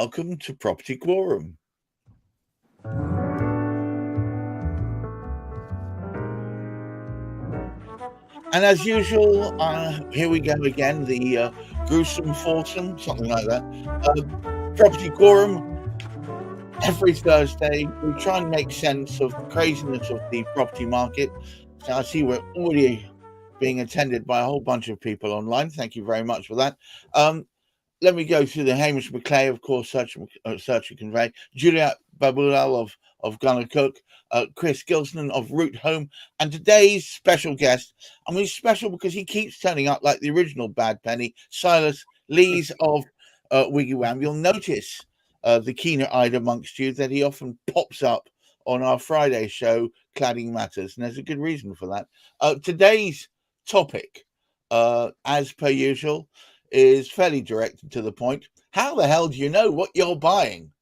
welcome to Property Quorum. And as usual, here we go again, the gruesome foursome, something like that. Property Quorum. Every Thursday, we try and make sense of the craziness of the property market. So I see we're already being attended by a whole bunch of people online. Thank you very much for that. Let me go through the Hamish McLay, of course, Search and Convey, Juliet Baboolal of gunnercooke, Chris Gilsenan of Root Home, and today's special guest. I mean, he's special because he keeps turning up like the original Bad Penny, Silas Lees of Wiggy Wham. You'll notice the keener-eyed amongst you that he often pops up on our Friday show, Cladding Matters, and there's a good reason for that. Today's topic, as per usual, is fairly directed to the point. How the hell do you know what you're buying?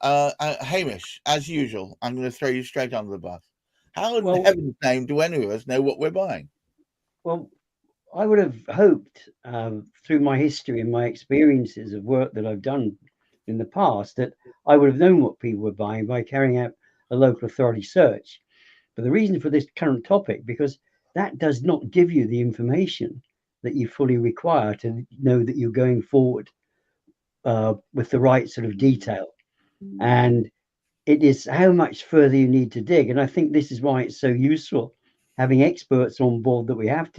Hamish, as usual, I'm going to throw you straight under the bus. How in heaven's name do any of us know what we're buying? Well, I would have hoped through my history and my experiences of work that I've done in the past that I would have known what people were buying by carrying out a local authority search. But the reason for this current topic, because that does not give you the information that you fully require to know that you're going forward with the right sort of detail. And it is how much further you need to dig. And I think this is why it's so useful having experts on board that we have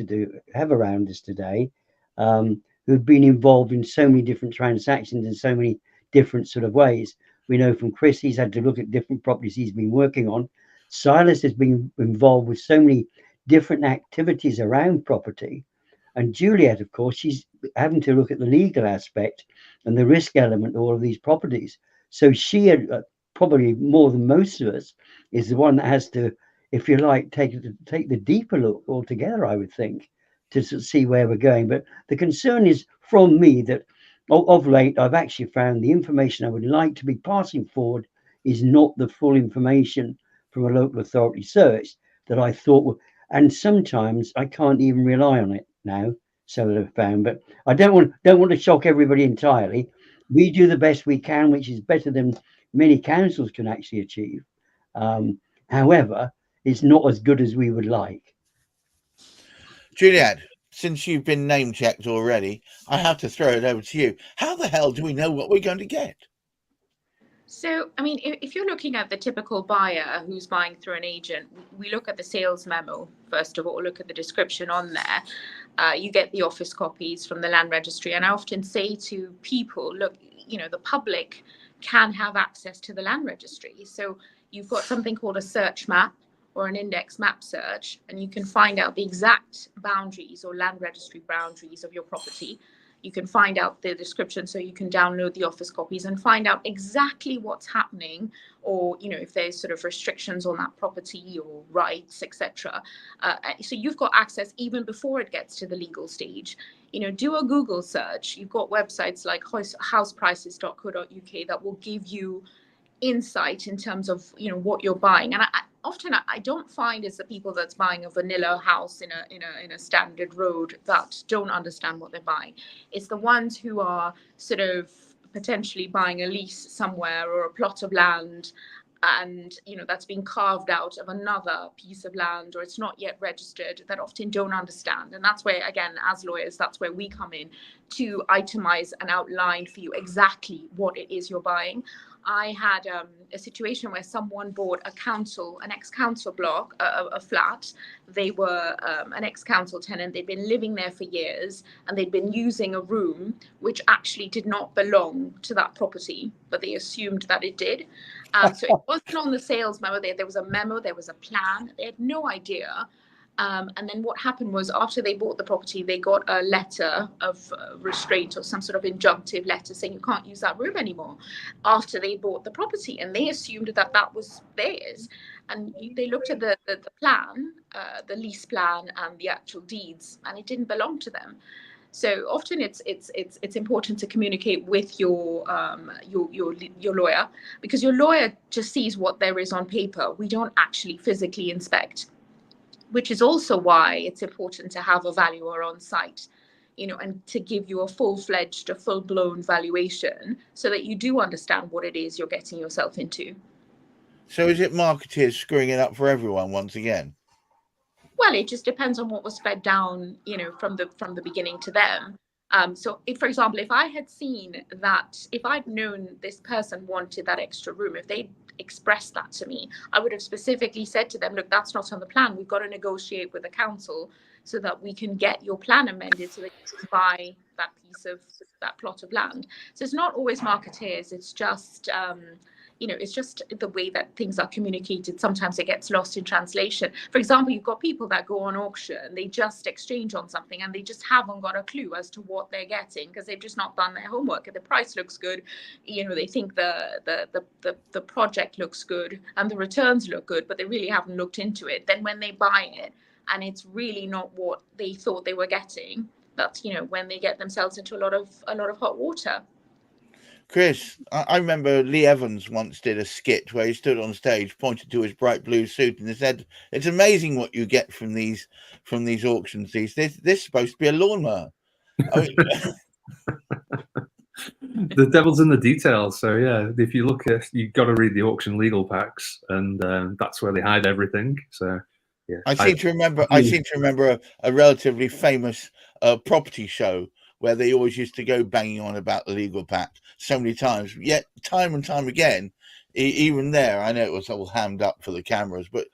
around us today, who've been involved in so many different transactions in so many different sort of ways. We know from Chris, he's had to look at different properties he's been working on. Silas has been involved with so many different activities around property. And Juliet, of course, she's having to look at the legal aspect and the risk element of all of these properties. So she, probably more than most of us, is the one that has to, if you like, take the deeper look altogether, I would think, to see where we're going. But the concern is from me that of late, I've actually found the information I would like to be passing forward is not the full information from a local authority search that I thought would, and sometimes I can't even rely on it now, so that I've found. But I don't want to shock everybody entirely. We do the best we can, which is better than many councils can actually achieve. However, it's not as good as we would like. Juliet, since you've been name checked already, I have to throw it over to you. How the hell do we know what we're going to get? So, I mean, if you're looking at the typical buyer who's buying through an agent, we look at the sales memo, first of all, look at the description on there. You get the office copies from the land registry. And I often say to people, look, the public can have access to the land registry. So you've got something called a search map or an index map search, and you can find out the exact boundaries or land registry boundaries of your property. You can find out the description, so you can download the office copies and find out exactly what's happening, or if there's sort of restrictions on that property or rights, etc. So you've got access even before it gets to the legal stage. Do a Google search. You've got websites like houseprices.co.uk that will give you insight in terms of what you're buying. And I don't find it's the people that's buying a vanilla house in a standard road that don't understand what they're buying. It's the ones who are sort of potentially buying a lease somewhere or a plot of land, and that's been carved out of another piece of land, or it's not yet registered, that often don't understand. And that's where, again, as lawyers, that's where we come in to itemize and outline for you exactly what it is you're buying. I had a situation where someone bought an ex-council block, a flat. They were an ex-council tenant. They'd been living there for years, and they'd been using a room which actually did not belong to that property, but they assumed that it did. So it wasn't on the sales memo. There was a memo, there was a plan. They had no idea. And then what happened was, after they bought the property, they got a letter of restraint or some sort of injunctive letter saying you can't use that room anymore, after they bought the property, and they assumed that was theirs. And they looked at the plan, the lease plan and the actual deeds, and it didn't belong to them. So often it's important to communicate with your lawyer, because your lawyer just sees what there is on paper. We don't actually physically inspect, which is also why it's important to have a valuer on site. and to give you a full-fledged, a full-blown valuation so that you do understand what it is you're getting yourself into. So is it marketers screwing it up for everyone once again? Well, it just depends on what was fed down, from the beginning to them. So if, for example, if I had seen that, if I'd known this person wanted that extra room, if they expressed that to me, I would have specifically said to them, look, that's not on the plan. We've got to negotiate with the council so that we can get your plan amended so that you can buy that plot of land. So it's not always marketeers. It's just, it's just the way that things are communicated. Sometimes it gets lost in translation. For example, you've got people that go on auction, they just exchange on something and they just haven't got a clue as to what they're getting because they've just not done their homework. And the price looks good, they think the project looks good and the returns look good, but they really haven't looked into it. Then when they buy it and it's really not what they thought they were getting, that's when they get themselves into a lot of hot water. Chris, I remember Lee Evans once did a skit where he stood on stage, pointed to his bright blue suit, and he said, "It's amazing what you get from these auctions. This is supposed to be a lawnmower." I mean, the devil's in the details. So yeah, if you look at, you've got to read the auction legal packs, and that's where they hide everything. So yeah, I seem to remember a relatively famous property show where they always used to go banging on about the legal pack so many times. Yet time and time again, even there, I know it was all hammed up for the cameras, but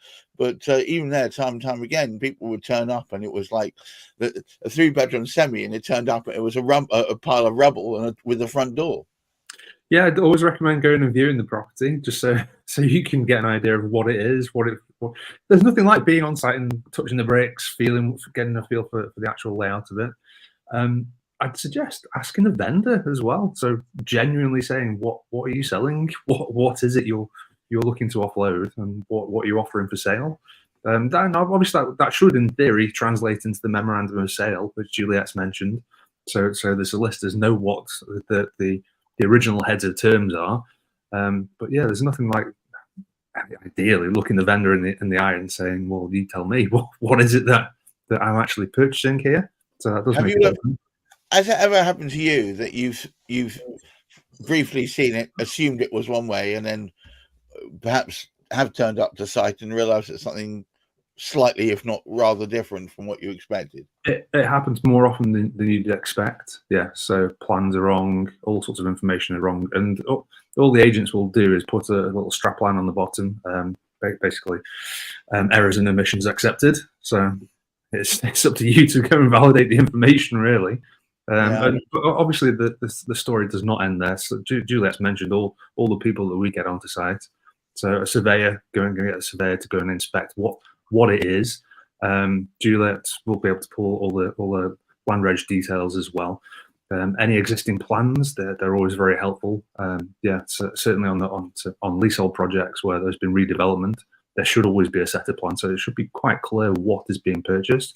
even there, time and time again, people would turn up and it was like a 3-bedroom semi, and it turned up and it was a pile of rubble and with a front door. Yeah, I'd always recommend going and viewing the property just so you can get an idea of what it is. There's nothing like being on site and touching the bricks, getting a feel for the actual layout of it. I'd suggest asking the vendor as well. So genuinely saying, what are you selling? What is it you're looking to offload, and what you're offering for sale? Obviously that should, in theory, translate into the memorandum of sale, which Juliet's mentioned. So the solicitors know what the original heads of terms are. But yeah, there's nothing like ideally looking the vendor in the eye and saying, well, you tell me what is it that I'm actually purchasing here. So that does make a difference. Has it ever happened to you that you've briefly seen it, assumed it was one way, and then perhaps have turned up to site and realised it's something slightly, if not rather different from what you expected? It happens more often than you'd expect. Yeah, so plans are wrong, all sorts of information are wrong, and all the agents will do is put a little strap line on the bottom, basically errors and omissions accepted. So it's up to you to go and validate the information, really. And obviously the story does not end there. So Juliet's mentioned all the people that we get onto site. So a surveyor, going to get a surveyor to go and inspect what it is. Juliet will be able to pull all the land reg details as well. Any existing plans, they're always very helpful. So certainly on leasehold projects where there's been redevelopment, there should always be a set of plans. So it should be quite clear what is being purchased.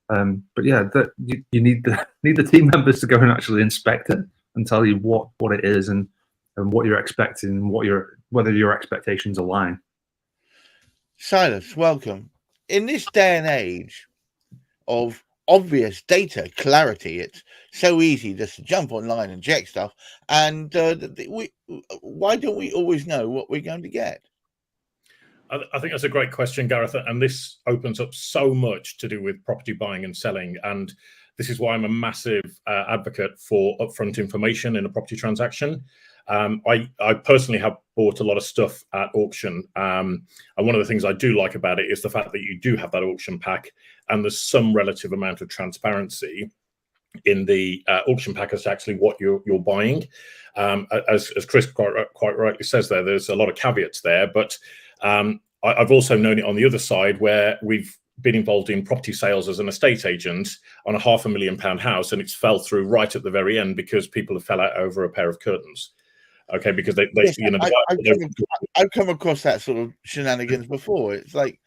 But yeah, you need the team members to go and actually inspect it and tell you what it is and what you're expecting, and whether your expectations align. Silas, welcome. In this day and age of obvious data clarity, it's so easy just to jump online and check stuff. And why don't we always know what we're going to get? I think that's a great question, Gareth, and this opens up so much to do with property buying and selling. And this is why I'm a massive advocate for upfront information in a property transaction. I personally have bought a lot of stuff at auction. And one of the things I do like about it is the fact that you do have that auction pack and there's some relative amount of transparency in the auction pack as to actually what you're buying. As Chris quite rightly says there's a lot of caveats there, but I've also known it on the other side where we've been involved in property sales as an estate agent on a £500,000 house, and it's fell through right at the very end because people have fell out over a pair of curtains. Okay, because I've come across that sort of shenanigans before. It's like,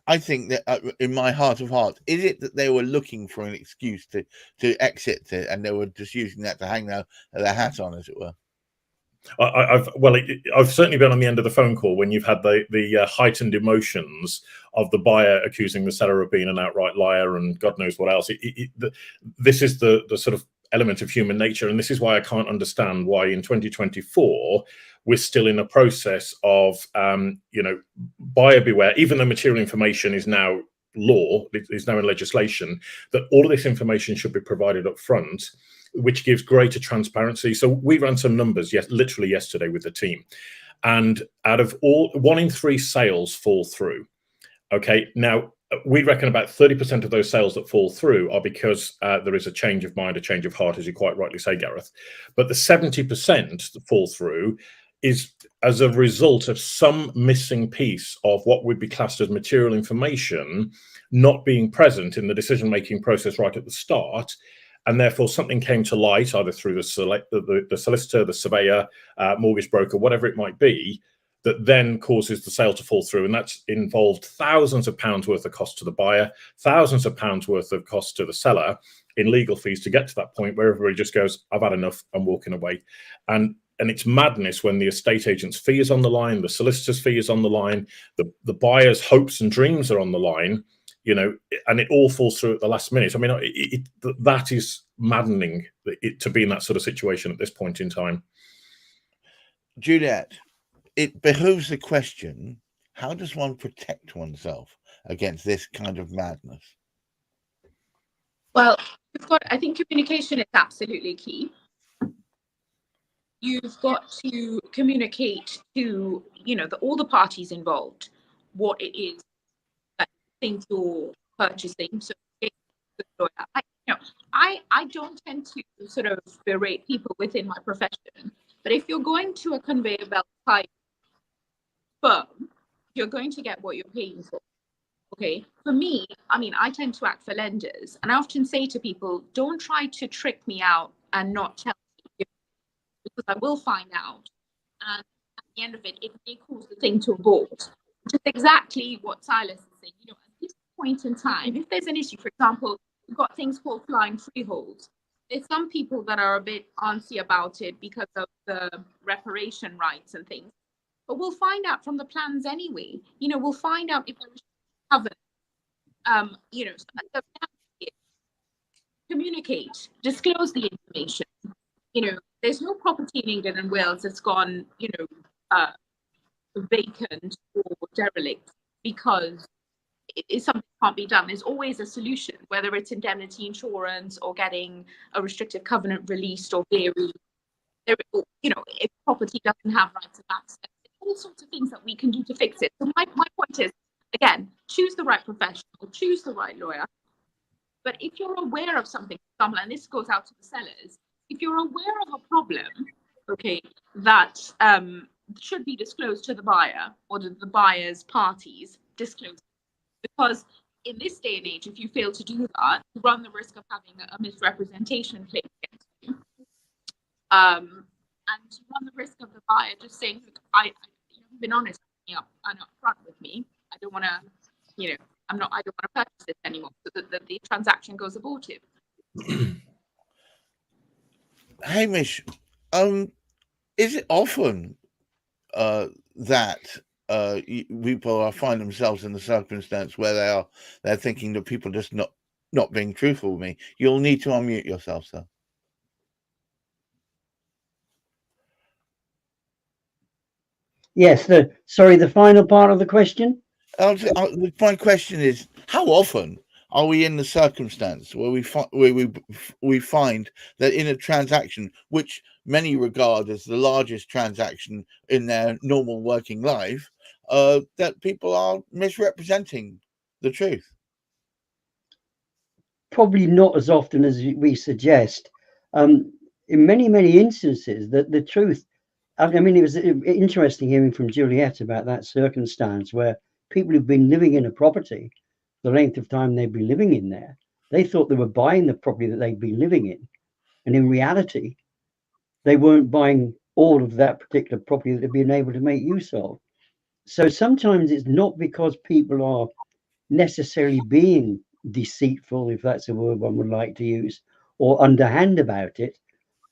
I think that in my heart of hearts, is it that they were looking for an excuse to exit and they were just using that to hang their hat on, as it were? I've certainly been on the end of the phone call when you've had the heightened emotions of the buyer accusing the seller of being an outright liar and God knows what else. This is the sort of element of human nature, and this is why I can't understand why in 2024 we're still in a process of buyer beware, even though material information is now law, it is now in legislation, that all of this information should be provided up front, which gives greater transparency. So we ran some numbers literally yesterday with the team, and out of all, 1 in 3 sales fall through. Okay, now we reckon about 30% of those sales that fall through are because there is a change of mind, a change of heart, as you quite rightly say, Gareth. But the 70% that fall through is as a result of some missing piece of what would be classed as material information not being present in the decision-making process right at the start. And therefore something came to light, either through the solicitor, the surveyor, mortgage broker, whatever it might be, that then causes the sale to fall through. And that's involved thousands of pounds worth of cost to the buyer, thousands of pounds worth of cost to the seller in legal fees to get to that point where everybody just goes, I've had enough, I'm walking away. And it's madness when the estate agent's fee is on the line, the solicitor's fee is on the line, the buyer's hopes and dreams are on the line, and it all falls through at the last minute. I mean, that is maddening to be in that sort of situation at this point in time. Juliet, it behooves the question, how does one protect oneself against this kind of madness? Well, I think communication is absolutely key. You've got to communicate to, all the parties involved, what it is that you think you're purchasing. So, I don't tend to sort of berate people within my profession, but if you're going to a conveyor belt type firm, you're going to get what you're paying for. Okay, for me, I tend to act for lenders, and I often say to people, don't try to trick me out and not tell me, because I will find out, and at the end of it, it may cause the thing to abort, which is exactly what Silas is saying. At this point in time, if there's an issue, for example, we've got things called flying freeholds. There's some people that are a bit antsy about it because of the reparation rights and things, but we'll find out from the plans anyway. We'll find out if there is covenant. So communicate, disclose the information. There's no property in England and Wales that's gone, vacant or derelict because something can't be done. There's always a solution, whether it's indemnity insurance or getting a restrictive covenant released or varied. If property doesn't have rights of access, all sorts of things that we can do to fix it. So my point is, again, choose the right professional, choose the right lawyer. But if you're aware of something, for example, and this goes out to the sellers, if you're aware of a problem, that should be disclosed to the buyer or to the buyer's parties, disclose it. Because in this day and age, if you fail to do that, you run the risk of having a misrepresentation claim against you. And you run the risk of the buyer just saying, look, you've been honest with me and upfront with me. I don't want to, I don't want to purchase this anymore, so that the transaction goes abortive. Hamish, is it often that people find themselves in the circumstance where they're thinking that people just not being truthful with me? You'll need to unmute yourself, sir. Yes. The final part of the question. My question is, how often are we in the circumstance where we find that in a transaction which many regard as the largest transaction in their normal working life, that people are misrepresenting the truth? Probably not as often as we suggest. In many instances, the truth. It was interesting hearing from Juliet about that circumstance where people who've been living in a property, the length of time they'd be living in there, they thought they were buying the property that they'd be living in. And in reality, they weren't buying all of that particular property that they'd been able to make use of. So sometimes it's not because people are necessarily being deceitful, if that's a word one would like to use, or underhand about it,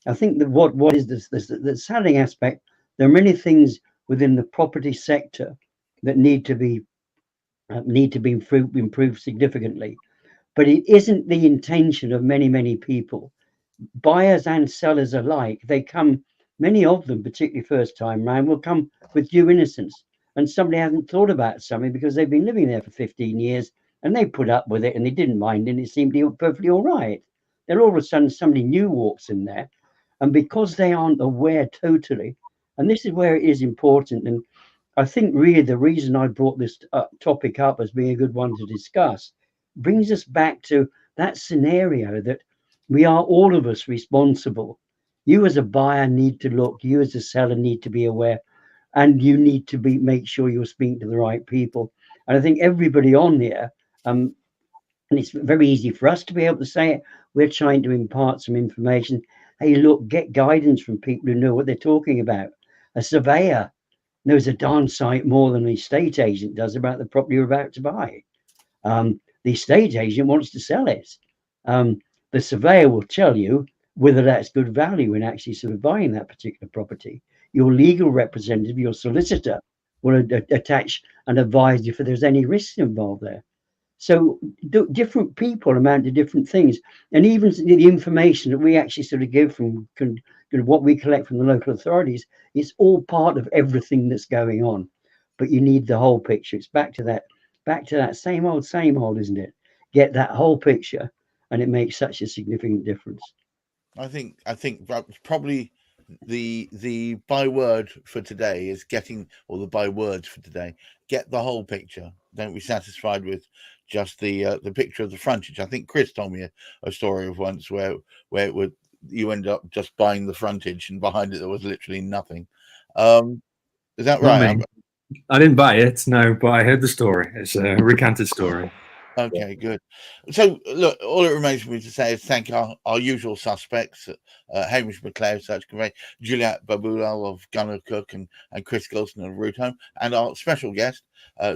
I think that what is the selling aspect, there are many things within the property sector that need to be improved significantly, but it isn't the intention of many people, buyers and sellers alike. They come, many of them, particularly first time round, will come with due innocence, and somebody hasn't thought about something because they've been living there for 15 years and they put up with it and they didn't mind and it seemed perfectly all right. Then all of a sudden somebody new walks in there, and because they aren't aware totally, and this is where it is important, and I think really the reason I brought this topic up as being a good one to discuss brings us back to that scenario that we are all of us responsible. You as a buyer need to look, you as a seller need to be aware, and you need to make sure you're speaking to the right people. And I think everybody on here, and it's very easy for us to be able to say it, we're trying to impart some information. Hey, look, get guidance from people who know what they're talking about. A surveyor knows a darn sight more than an estate agent does about the property you're about to buy. The estate agent wants to sell it. The surveyor will tell you whether that's good value in actually sort of buying that particular property. Your legal representative, your solicitor, will attach and advise you if there's any risks involved there. So different people amount to different things, and even the information that we actually sort of give from what we collect from the local authorities, it's all part of everything that's going on. But you need the whole picture. It's back to that same old, isn't it? Get that whole picture, and it makes such a significant difference. I think probably the byword for today is getting, or the bywords for today, get the whole picture. Don't be satisfied with just the picture of the frontage. I think Chris told me a story of once where it would, you end up just buying the frontage and behind it there was literally nothing. Is that right? I didn't buy it, no, but I heard the story. It's a recanted story. Okay, good. So, look, all it remains for me to say is thank our usual suspects, Hamish, McLay of Search Convey, Juliet, Baboolal of gunnercooke, and Chris Gilsenan of Root Home, and our special guest,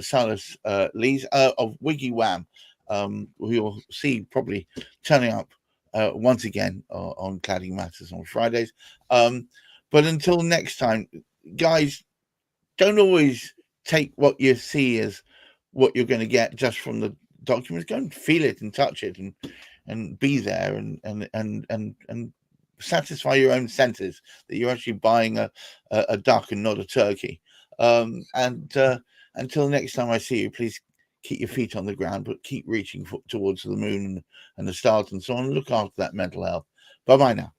Silas Lees of Wiggy Wham, who you'll see probably turning up once again on Cladding Matters on Fridays. But until next time, guys, don't always take what you see as what you're going to get just from the documents. Go and feel it and touch it and be there and satisfy your own senses that you're actually buying a duck and not a turkey. Until next time I see you, please keep your feet on the ground, but keep reaching towards the moon and the stars and so on. Look after that mental health. Bye bye now.